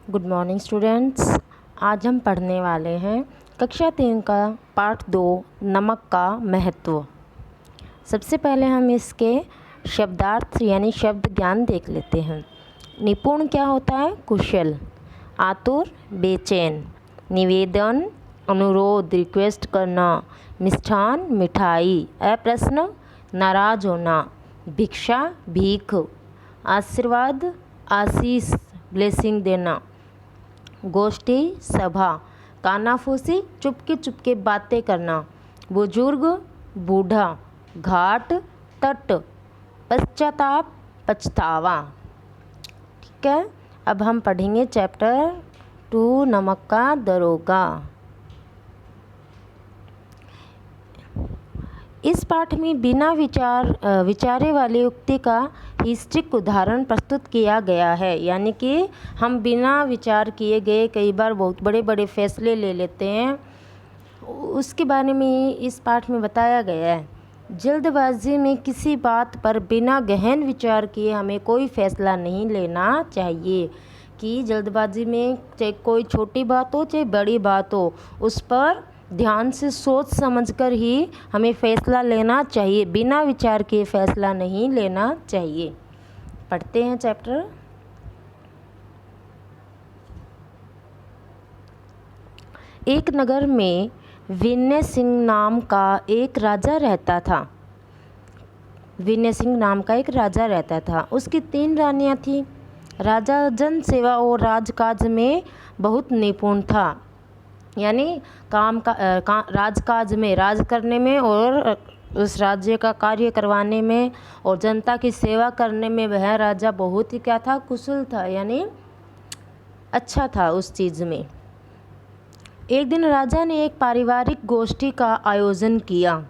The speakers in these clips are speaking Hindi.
Good morning students. आज हम पढ़ने वाले हैं कक्षा 3 का पाठ 2 नमक का महत्व। सबसे पहले हम इसके शब्दार्थ यानी शब्द ज्ञान देख लेते हैं। निपुण क्या होता है? कुशल। आतुर, बेचैन। निवेदन, अनुरोध, रिक्वेस्ट करना। मिष्ठान, मिठाई। अप्रश्न, नाराज होना। भिक्षा, भीख। आशीर्वाद, आशीष, ब्लेसिंग देना। गोष्ठी, सभा। कानाफूसी, चुपके चुपके बातें करना। बुजुर्ग, बूढ़ा। घाट, तट। पश्चाताप, पछतावा। ठीक है, अब हम पढ़ेंगे चैप्टर 2 नमक का दरोगा। इस पाठ में बिना विचारे वाली उक्ति का हिस्ट्रिक उदाहरण प्रस्तुत किया गया है। यानी कि हम बिना विचार किए गए कई बार बहुत बड़े बड़े फैसले ले लेते हैं, उसके बारे में इस पाठ में बताया गया है। जल्दबाजी में किसी बात पर बिना गहन विचार किए हमें कोई फैसला नहीं लेना चाहिए। कि जल्दबाजी में चाहे कोई छोटी बात हो चाहे बड़ी बात हो, उस पर ध्यान से सोच समझकर ही हमें फैसला लेना चाहिए। बिना विचार किए फैसला नहीं लेना चाहिए। पढ़ते हैं चैप्टर। एक नगर में विनय सिंह नाम का एक राजा रहता था। विनय सिंह नाम का एक राजा रहता था। उसकी 3 रानियां थीं। राजा जन सेवा और राजकाज में बहुत निपुण था। यानी राजकाज में, राज करने में और उस राज्य का कार्य करवाने में और जनता की सेवा करने में वह राजा बहुत ही क्या था? कुशल था, यानी अच्छा था उस चीज़ में। एक दिन राजा ने एक पारिवारिक गोष्ठी का आयोजन किया।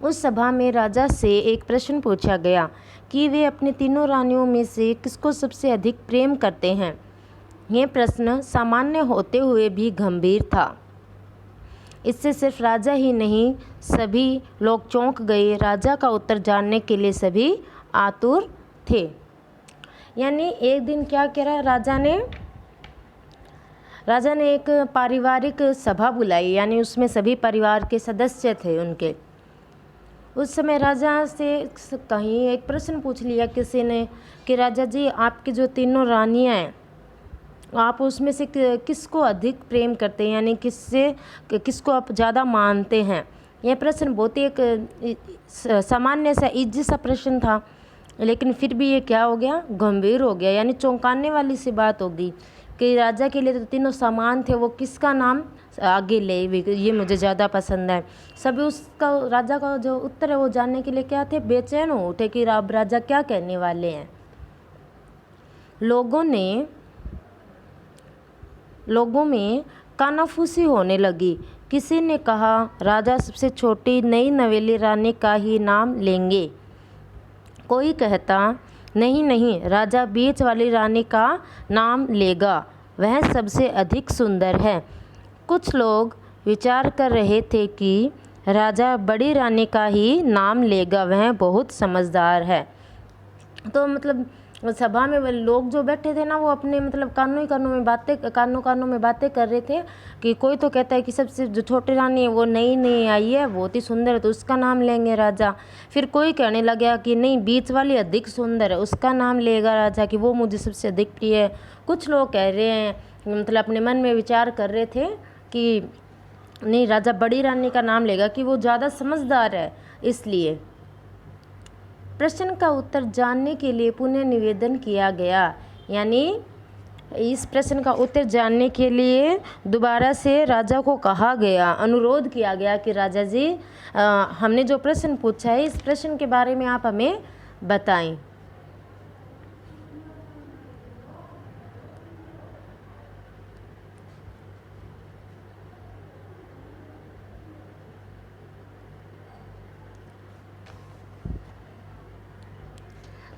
उस सभा में राजा से एक प्रश्न पूछा गया कि वे अपनी 3 रानियों में से किसको सबसे अधिक प्रेम करते हैं। यह प्रश्न सामान्य होते हुए भी गंभीर था। इससे सिर्फ राजा ही नहीं, सभी लोग चौंक गए। राजा का उत्तर जानने के लिए सभी आतुर थे। यानी एक दिन क्या करा राजा ने एक पारिवारिक सभा बुलाई, यानी उसमें सभी परिवार के सदस्य थे उनके। उस समय राजा से कहीं एक प्रश्न पूछ लिया किसी ने कि राजा जी, आपकी जो 3 रानियां हैं, आप उसमें से किसको अधिक प्रेम करते हैं, यानी किसको आप ज़्यादा मानते हैं। यह प्रश्न बहुत ही एक सामान्य सा इजी सा प्रश्न था, लेकिन फिर भी ये क्या हो गया? गंभीर हो गया। यानी चौंकाने वाली सी बात होगी कि राजा के लिए तो 3 समान थे, वो किसका नाम आगे ले, ये मुझे ज़्यादा पसंद है। सभी उसका राजा का जो उत्तर है वो जानने के लिए क्या थे? बेचैन हो उठे कि अब राजा क्या कहने वाले हैं। लोगों में कानाफूसी होने लगी। किसी ने कहा, राजा सबसे छोटी नई नवेली रानी का ही नाम लेंगे। कोई कहता, नहीं नहीं, राजा बीच वाली रानी का नाम लेगा, वह सबसे अधिक सुंदर है। कुछ लोग विचार कर रहे थे कि राजा बड़ी रानी का ही नाम लेगा, वह बहुत समझदार है। तो मतलब सभा में वो लोग जो बैठे थे ना, वो अपने मतलब कानों में बातें कर रहे थे कि कोई तो कहता है कि सबसे जो छोटी रानी है वो नई आई है, बहुत ही सुंदर है, तो उसका नाम लेंगे राजा। फिर कोई कहने लगा कि नहीं, बीच वाली अधिक सुंदर है, उसका नाम लेगा राजा, कि वो मुझे सबसे अधिक प्रिय है। कुछ लोग कह रहे हैं, मतलब अपने मन में विचार कर रहे थे कि नहीं, राजा बड़ी रानी का नाम लेगा कि वो ज़्यादा समझदार है इसलिए। प्रश्न का उत्तर जानने के लिए पुनः निवेदन किया गया। यानी इस प्रश्न का उत्तर जानने के लिए दोबारा से राजा को कहा गया, अनुरोध किया गया कि राजा जी, हमने जो प्रश्न पूछा है, इस प्रश्न के बारे में आप हमें बताएं।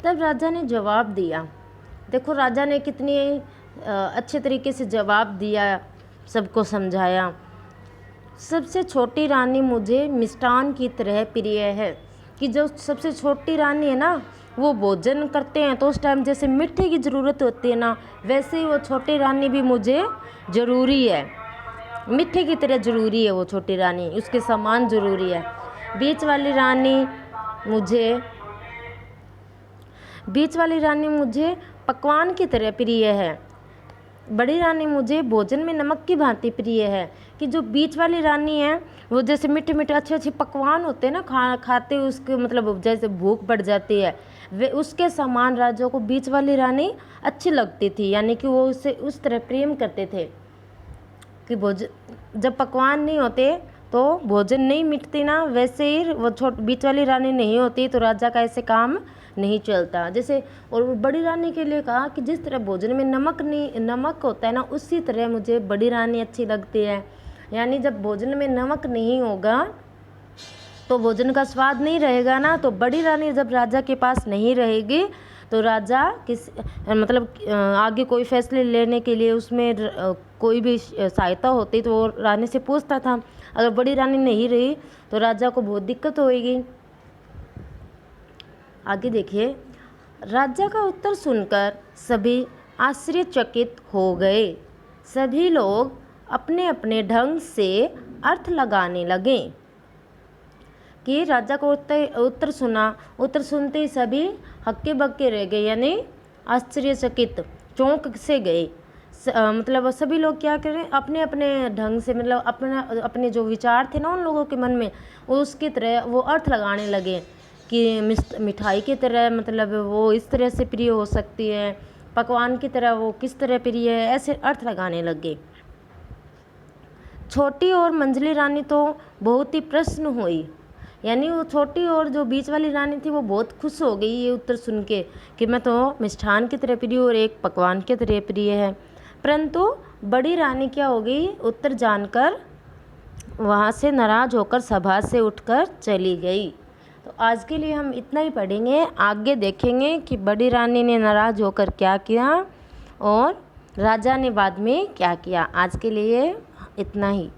तब राजा ने जवाब दिया। देखो राजा ने कितनी अच्छे तरीके से जवाब दिया, सबको समझाया। सबसे छोटी रानी मुझे मिष्ठान की तरह प्रिय है। कि जो सबसे छोटी रानी है ना, वो भोजन करते हैं तो उस टाइम जैसे मीठे की ज़रूरत होती है ना, वैसे ही वो छोटी रानी भी मुझे ज़रूरी है, मीठे की तरह ज़रूरी है वो छोटी रानी, उसके समान ज़रूरी है। बीच वाली रानी मुझे पकवान की तरह प्रिय है। बड़ी रानी मुझे भोजन में नमक की भांति प्रिय है। कि जो बीच वाली रानी है वो जैसे मीठे मीठे अच्छे अच्छे पकवान होते हैं ना, खाते उसके मतलब जैसे भूख बढ़ जाती है, वे उसके समान राजा को बीच वाली रानी अच्छी लगती थी, यानी कि वो उससे उस तरह प्रेम करते थे कि भोजन जब पकवान नहीं होते तो भोजन नहीं मिटती ना, वैसे ही वो बीच वाली रानी नहीं होती तो राजा का ऐसे काम नहीं चलता। जैसे और बड़ी रानी के लिए कहा कि जिस तरह भोजन में नमक होता है ना, उसी तरह मुझे बड़ी रानी अच्छी लगती है। यानी जब भोजन में नमक नहीं होगा तो भोजन का स्वाद नहीं रहेगा ना, तो बड़ी रानी जब राजा के पास नहीं रहेगी तो राजा मतलब आगे कोई फैसले लेने के लिए उसमें कोई भी सहायता होती तो वो रानी से पूछता था। अगर बड़ी रानी नहीं रही तो राजा को बहुत दिक्कत होएगी। आगे देखिए, राजा का उत्तर सुनकर सभी आश्चर्यचकित हो गए। सभी लोग अपने अपने ढंग से अर्थ लगाने लगे। कि राजा को उत्तर सुनते ही सभी हक्के बक्के रह गए, यानी आश्चर्यचकित, चौंक से गए। मतलब सभी लोग क्या करें, अपने अपने ढंग से, मतलब अपने जो विचार थे ना उन लोगों के मन में, उसकी तरह वो अर्थ लगाने लगे कि मिठाई की तरह मतलब वो इस तरह से प्रिय हो सकती है, पकवान की तरह वो किस तरह प्रिय है, ऐसे अर्थ लगाने लगे। छोटी और मंझली रानी तो बहुत ही प्रसन्न हुई, यानी वो छोटी और जो बीच वाली रानी थी वो बहुत खुश हो गई ये उत्तर सुन के कि मैं तो मिष्ठान की तरह प्रिय और एक पकवान की तरह प्रिय है। परंतु बड़ी रानी क्या हो गई, उत्तर जानकर वहाँ से नाराज होकर सभा से उठकर चली गई। तो आज के लिए हम इतना ही पढ़ेंगे, आगे देखेंगे कि बड़ी रानी ने नाराज होकर क्या किया और राजा ने बाद में क्या किया। आज के लिए इतना ही।